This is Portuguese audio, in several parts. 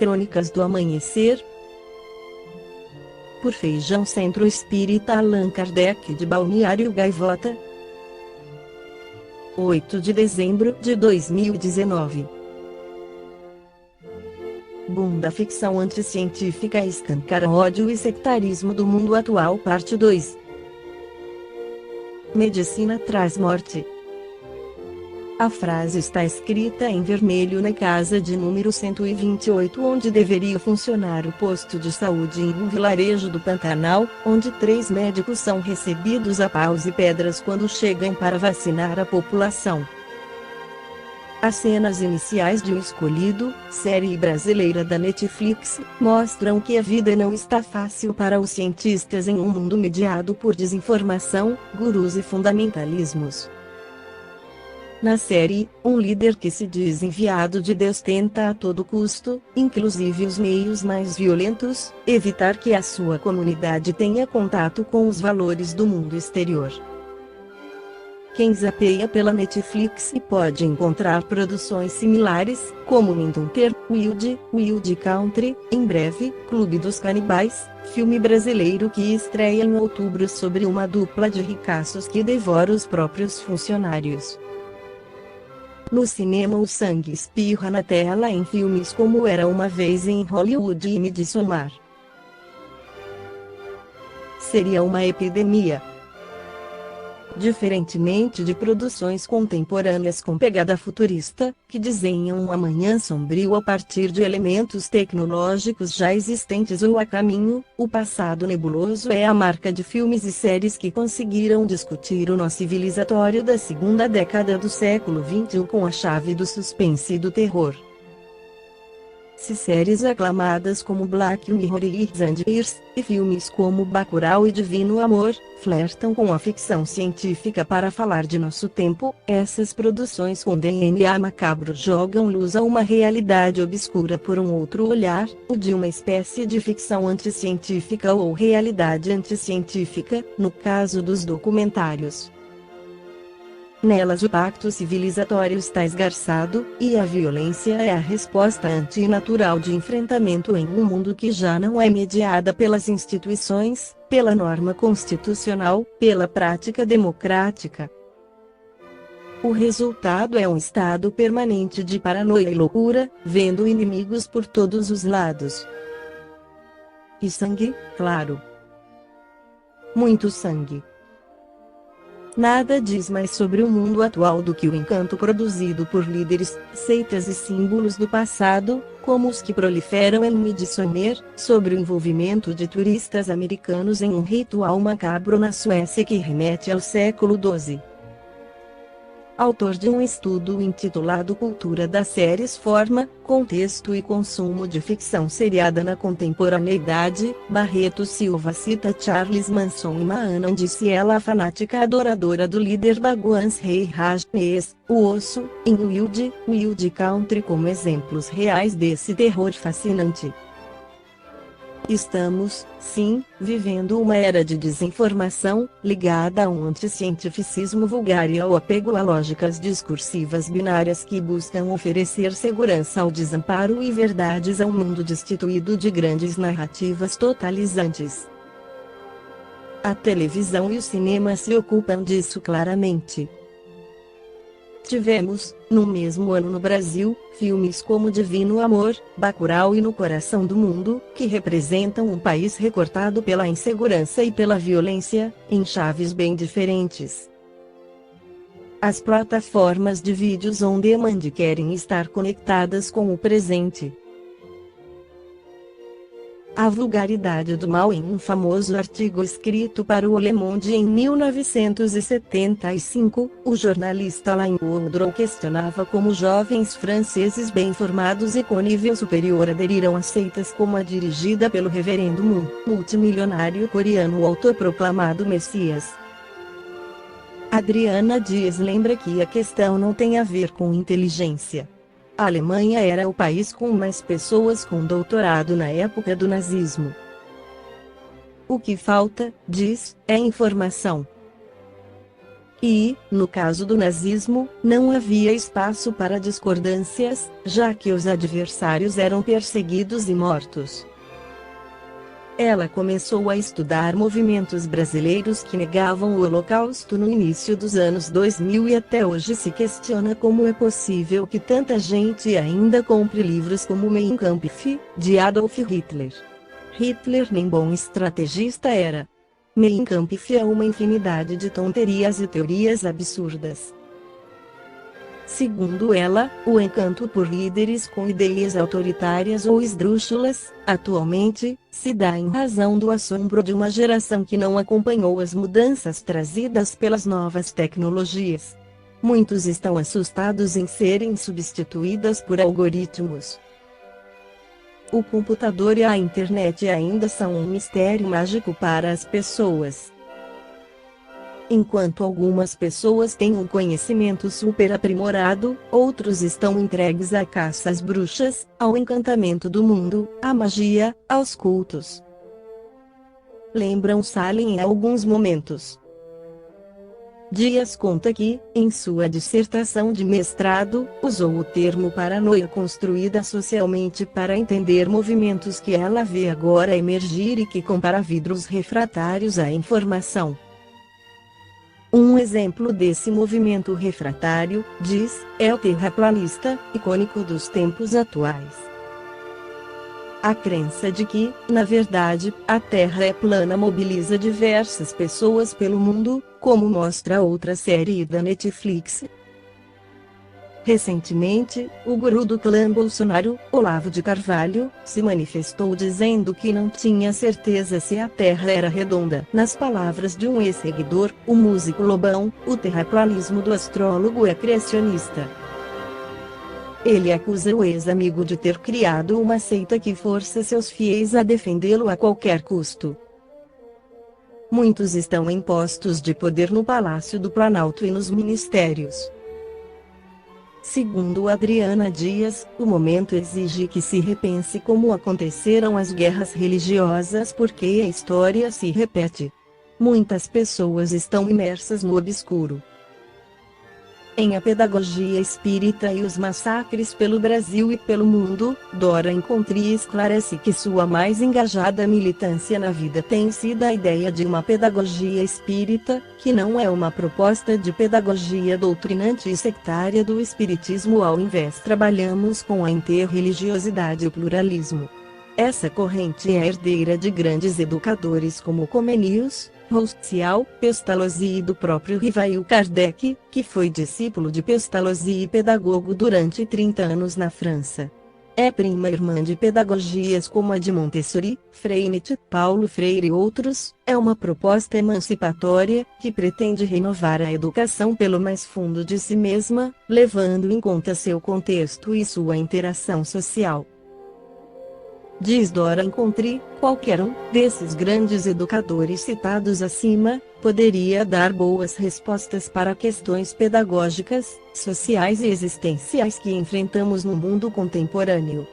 Crônicas do Amanhecer. Por Feijão Centro Espírita Allan Kardec de Balneário Gaivota. 8 de dezembro de 2019. Boom da ficção anticientífica escancara ódio e sectarismo do mundo atual, parte 2. Medicina traz morte. A frase está escrita em vermelho na casa de número 128, onde deveria funcionar o posto de saúde em um vilarejo do Pantanal, onde 3 médicos são recebidos a paus e pedras quando chegam para vacinar a população. As cenas iniciais de O Escolhido, série brasileira da Netflix, mostram que a vida não está fácil para os cientistas em um mundo mediado por desinformação, gurus e fundamentalismos. Na série, um líder que se diz enviado de Deus tenta a todo custo, inclusive os meios mais violentos, evitar que a sua comunidade tenha contato com os valores do mundo exterior. Quem zapeia pela Netflix pode encontrar produções similares, como Mindhunter, Wild Country, em breve, Clube dos Canibais, filme brasileiro que estreia em outubro sobre uma dupla de ricaços que devora os próprios funcionários. No cinema o sangue espirra na tela em filmes como Era Uma Vez em Hollywood e Midsommar. Seria uma epidemia. Diferentemente de produções contemporâneas com pegada futurista, que desenham um amanhã sombrio a partir de elementos tecnológicos já existentes ou a caminho, o passado nebuloso é a marca de filmes e séries que conseguiram discutir o nó civilizatório da segunda década do século XXI com a chave do suspense e do terror. Se séries aclamadas como Black Mirror e Years, e filmes como Bacurau e Divino Amor, flertam com a ficção científica para falar de nosso tempo, essas produções com DNA macabro jogam luz a uma realidade obscura por um outro olhar, o de uma espécie de ficção anticientífica ou realidade anticientífica, no caso dos documentários. Nelas o pacto civilizatório está esgarçado, e a violência é a resposta antinatural de enfrentamento em um mundo que já não é mediada pelas instituições, pela norma constitucional, pela prática democrática. O resultado é um estado permanente de paranoia e loucura, vendo inimigos por todos os lados. E sangue, claro. Muito sangue. Nada diz mais sobre o mundo atual do que o encanto produzido por líderes, seitas e símbolos do passado, como os que proliferam em Midsommar, sobre o envolvimento de turistas americanos em um ritual macabro na Suécia que remete ao século XII. Autor de um estudo intitulado Cultura das Séries Forma, Contexto e Consumo de Ficção Seriada na Contemporaneidade, Barreto Silva cita Charles Manson e Maana Diciela, a fanática adoradora do líder Bhagwan Sri Rajneesh, o osso, em Wild Country como exemplos reais desse terror fascinante. Estamos, sim, vivendo uma era de desinformação, ligada a um anticientificismo vulgar e ao apego a lógicas discursivas binárias que buscam oferecer segurança ao desamparo e verdades a um mundo destituído de grandes narrativas totalizantes. A televisão e o cinema se ocupam disso claramente. Tivemos, no mesmo ano no Brasil, filmes como Divino Amor, Bacurau e No Coração do Mundo, que representam um país recortado pela insegurança e pela violência, em chaves bem diferentes. As plataformas de vídeos on demand querem estar conectadas com o presente. A vulgaridade do mal. Em um famoso artigo escrito para o Le Monde em 1975, o jornalista Alain Woodrow questionava como jovens franceses bem informados e com nível superior aderiram a seitas como a dirigida pelo reverendo Moon, multimilionário coreano autoproclamado Messias. Adriana Dias lembra que a questão não tem a ver com inteligência. A Alemanha era o país com mais pessoas com doutorado na época do nazismo. O que falta, diz, é informação. E, no caso do nazismo, não havia espaço para discordâncias, já que os adversários eram perseguidos e mortos. Ela começou a estudar movimentos brasileiros que negavam o Holocausto no início dos anos 2000 e até hoje se questiona como é possível que tanta gente ainda compre livros como Mein Kampf, de Adolf Hitler. Hitler nem bom estrategista era. Mein Kampf é uma infinidade de tonterias e teorias absurdas. Segundo ela, o encanto por líderes com ideias autoritárias ou esdrúxulas, atualmente, se dá em razão do assombro de uma geração que não acompanhou as mudanças trazidas pelas novas tecnologias. Muitos estão assustados em serem substituídas por algoritmos. O computador e a internet ainda são um mistério mágico para as pessoas. Enquanto algumas pessoas têm um conhecimento super aprimorado, outros estão entregues à caça às bruxas, ao encantamento do mundo, à magia, aos cultos. Lembram Salem em alguns momentos. Dias conta que, em sua dissertação de mestrado, usou o termo paranoia construída socialmente para entender movimentos que ela vê agora emergir e que compara vidros refratários à informação. Um exemplo desse movimento refratário, diz, é o terraplanista, icônico dos tempos atuais. A crença de que, na verdade, a Terra é plana mobiliza diversas pessoas pelo mundo, como mostra outra série da Netflix. Recentemente, o guru do clã Bolsonaro, Olavo de Carvalho, se manifestou dizendo que não tinha certeza se a Terra era redonda. Nas palavras de um ex-seguidor, o músico Lobão, o terraplanismo do astrólogo é criacionista. Ele acusa o ex-amigo de ter criado uma seita que força seus fiéis a defendê-lo a qualquer custo. Muitos estão em postos de poder no Palácio do Planalto e nos ministérios. Segundo Adriana Dias, o momento exige que se repense como aconteceram as guerras religiosas porque a história se repete. Muitas pessoas estão imersas no obscuro. Em A Pedagogia Espírita e os Massacres pelo Brasil e pelo Mundo, Dora Encontri esclarece que sua mais engajada militância na vida tem sido a ideia de uma pedagogia espírita, que não é uma proposta de pedagogia doutrinante e sectária do espiritismo. Ao invés, trabalhamos com a interreligiosidade e o pluralismo. Essa corrente é herdeira de grandes educadores como Comenius, Roussel, Pestalozzi e do próprio Rivail Kardec, que foi discípulo de Pestalozzi e pedagogo durante 30 anos na França. É prima irmã de pedagogias como a de Montessori, Freinet, Paulo Freire e outros. É uma proposta emancipatória, que pretende renovar a educação pelo mais fundo de si mesma, levando em conta seu contexto e sua interação social. Diz Dora Encontri, qualquer um desses grandes educadores citados acima, poderia dar boas respostas para questões pedagógicas, sociais e existenciais que enfrentamos no mundo contemporâneo.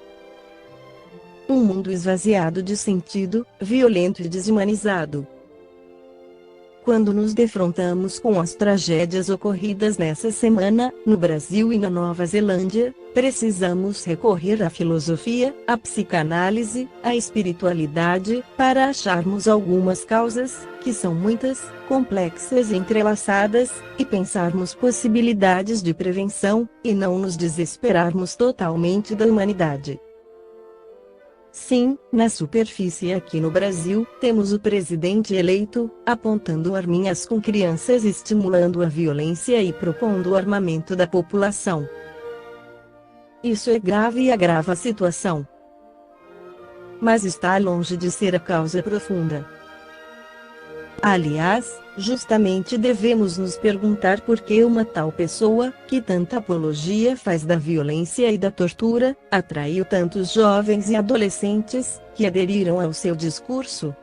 Um mundo esvaziado de sentido, violento e desumanizado. Quando nos defrontamos com as tragédias ocorridas nessa semana, no Brasil e na Nova Zelândia, precisamos recorrer à filosofia, à psicanálise, à espiritualidade, para acharmos algumas causas, que são muitas, complexas e entrelaçadas, e pensarmos possibilidades de prevenção, e não nos desesperarmos totalmente da humanidade. Sim, na superfície aqui no Brasil, temos o presidente eleito, apontando arminhas com crianças, estimulando a violência e propondo o armamento da população. Isso é grave e agrava a situação. Mas está longe de ser a causa profunda. Aliás, justamente devemos nos perguntar por que uma tal pessoa, que tanta apologia faz da violência e da tortura, atraiu tantos jovens e adolescentes, que aderiram ao seu discurso.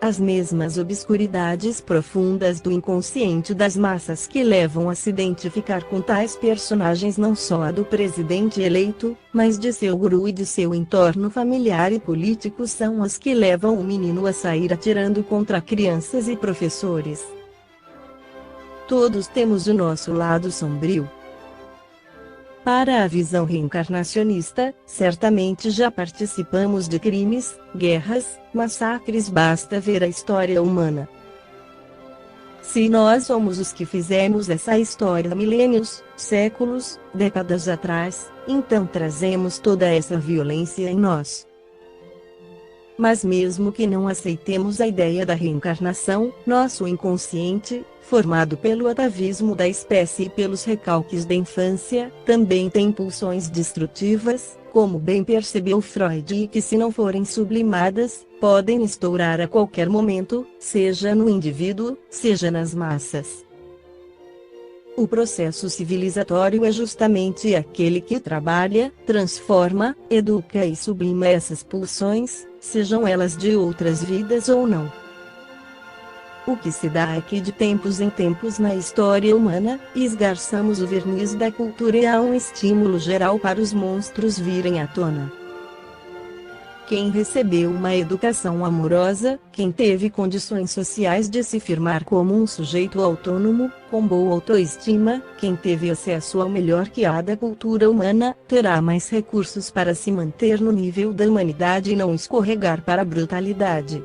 As mesmas obscuridades profundas do inconsciente das massas que levam a se identificar com tais personagens, não só a do presidente eleito, mas de seu guru e de seu entorno familiar e político, são as que levam o menino a sair atirando contra crianças e professores. Todos temos o nosso lado sombrio. Para a visão reencarnacionista, certamente já participamos de crimes, guerras, massacres, basta ver a história humana. Se nós somos os que fizemos essa história milênios, séculos, décadas atrás, então trazemos toda essa violência em nós. Mas mesmo que não aceitemos a ideia da reencarnação, nosso inconsciente, formado pelo atavismo da espécie e pelos recalques da infância, também tem pulsões destrutivas, como bem percebeu Freud, e que, se não forem sublimadas, podem estourar a qualquer momento, seja no indivíduo, seja nas massas. O processo civilizatório é justamente aquele que trabalha, transforma, educa e sublima essas pulsões, sejam elas de outras vidas ou não. O que se dá é que de tempos em tempos na história humana, esgarçamos o verniz da cultura e há um estímulo geral para os monstros virem à tona. Quem recebeu uma educação amorosa, quem teve condições sociais de se firmar como um sujeito autônomo, com boa autoestima, quem teve acesso ao melhor que há da cultura humana, terá mais recursos para se manter no nível da humanidade e não escorregar para a brutalidade.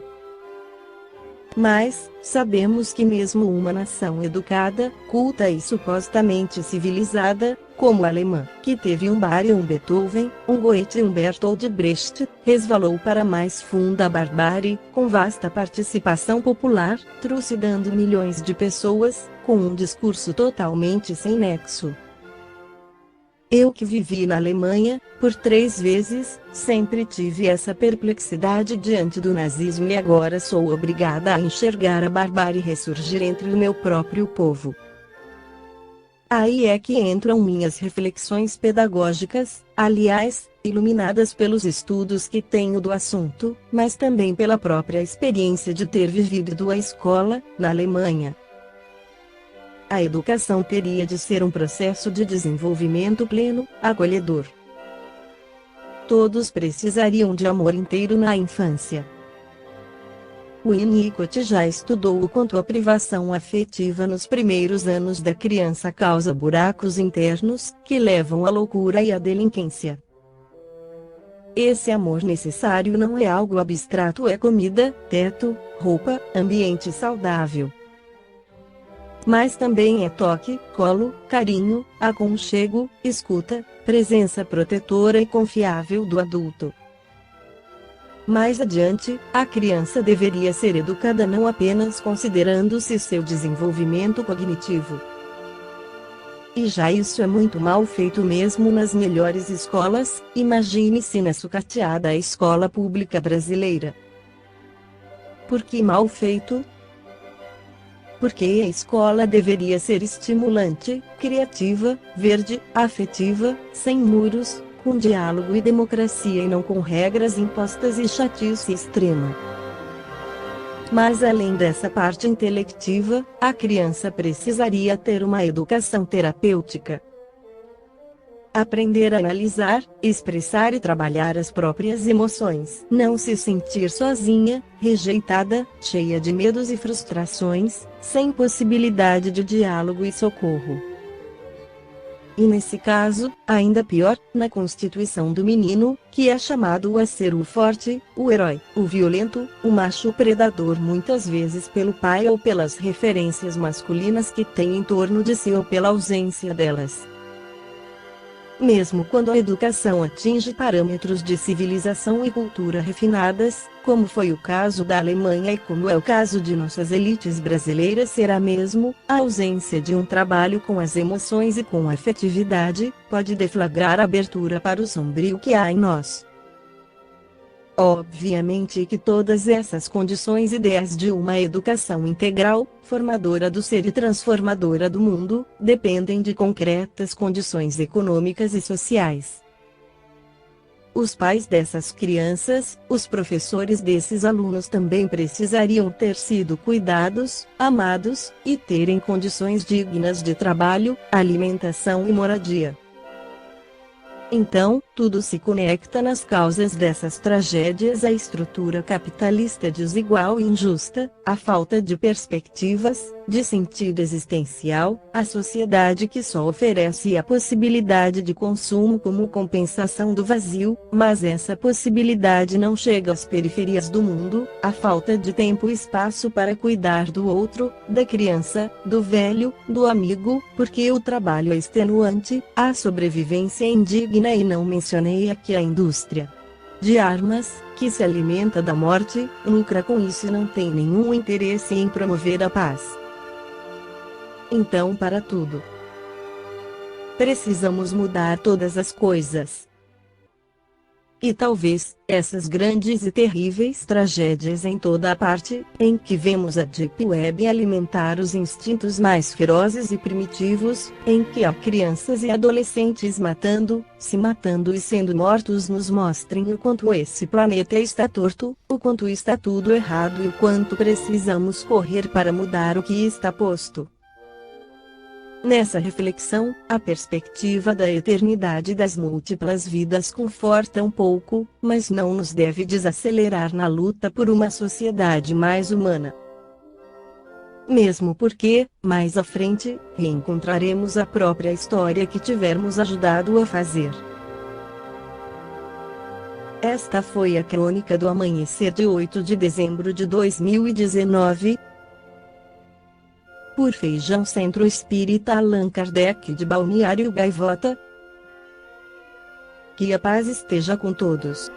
Mas, sabemos que mesmo uma nação educada, culta e supostamente civilizada, como a alemã, que teve um Bach e um Beethoven, um Goethe e um Bertold Brecht, resvalou para mais funda barbárie, com vasta participação popular, trucidando milhões de pessoas, com um discurso totalmente sem nexo. Eu que vivi na Alemanha, por 3 vezes, sempre tive essa perplexidade diante do nazismo e agora sou obrigada a enxergar a barbárie ressurgir entre o meu próprio povo. Aí é que entram minhas reflexões pedagógicas, aliás, iluminadas pelos estudos que tenho do assunto, mas também pela própria experiência de ter vivido a escola, na Alemanha. A educação teria de ser um processo de desenvolvimento pleno, acolhedor. Todos precisariam de amor inteiro na infância. Winnicott já estudou o quanto a privação afetiva nos primeiros anos da criança causa buracos internos, que levam à loucura e à delinquência. Esse amor necessário não é algo abstrato, é comida, teto, roupa, ambiente saudável. Mas também é toque, colo, carinho, aconchego, escuta, presença protetora e confiável do adulto. Mais adiante, a criança deveria ser educada não apenas considerando-se seu desenvolvimento cognitivo. E já isso é muito mal feito mesmo nas melhores escolas, imagine-se na sucateada escola pública brasileira. Por que mal feito? Porque a escola deveria ser estimulante, criativa, verde, afetiva, sem muros, com diálogo e democracia e não com regras impostas e chatice extrema. Mas além dessa parte intelectiva, a criança precisaria ter uma educação terapêutica. Aprender a analisar, expressar e trabalhar as próprias emoções. Não se sentir sozinha, rejeitada, cheia de medos e frustrações, sem possibilidade de diálogo e socorro. E nesse caso, ainda pior, na constituição do menino, que é chamado a ser o forte, o herói, o violento, o macho predador muitas vezes pelo pai ou pelas referências masculinas que tem em torno de si ou pela ausência delas. Mesmo quando a educação atinge parâmetros de civilização e cultura refinadas, como foi o caso da Alemanha e como é o caso de nossas elites brasileiras, será mesmo, a ausência de um trabalho com as emoções e com a afetividade, pode deflagrar a abertura para o sombrio que há em nós. Obviamente que todas essas condições ideais de uma educação integral, formadora do ser e transformadora do mundo, dependem de concretas condições econômicas e sociais. Os pais dessas crianças, os professores desses alunos também precisariam ter sido cuidados, amados, e terem condições dignas de trabalho, alimentação e moradia. Então, tudo se conecta nas causas dessas tragédias: a estrutura capitalista desigual e injusta, a falta de perspectivas, de sentido existencial, a sociedade que só oferece a possibilidade de consumo como compensação do vazio, mas essa possibilidade não chega às periferias do mundo, a falta de tempo e espaço para cuidar do outro, da criança, do velho, do amigo, porque o trabalho é extenuante, a sobrevivência é indigna e não mencionei aqui a indústria de armas, que se alimenta da morte, lucra com isso e não tem nenhum interesse em promover a paz. Então, para tudo, precisamos mudar todas as coisas. E talvez, essas grandes e terríveis tragédias em toda a parte, em que vemos a Deep Web alimentar os instintos mais ferozes e primitivos, em que há crianças e adolescentes se matando e sendo mortos, nos mostrem o quanto esse planeta está torto, o quanto está tudo errado e o quanto precisamos correr para mudar o que está posto. Nessa reflexão, a perspectiva da eternidade das múltiplas vidas conforta um pouco, mas não nos deve desacelerar na luta por uma sociedade mais humana. Mesmo porque, mais à frente, reencontraremos a própria história que tivermos ajudado a fazer. Esta foi a crônica do amanhecer de 8 de dezembro de 2019. Por Feijão Centro Espírita Allan Kardec de Balneário Gaivota. Que a paz esteja com todos.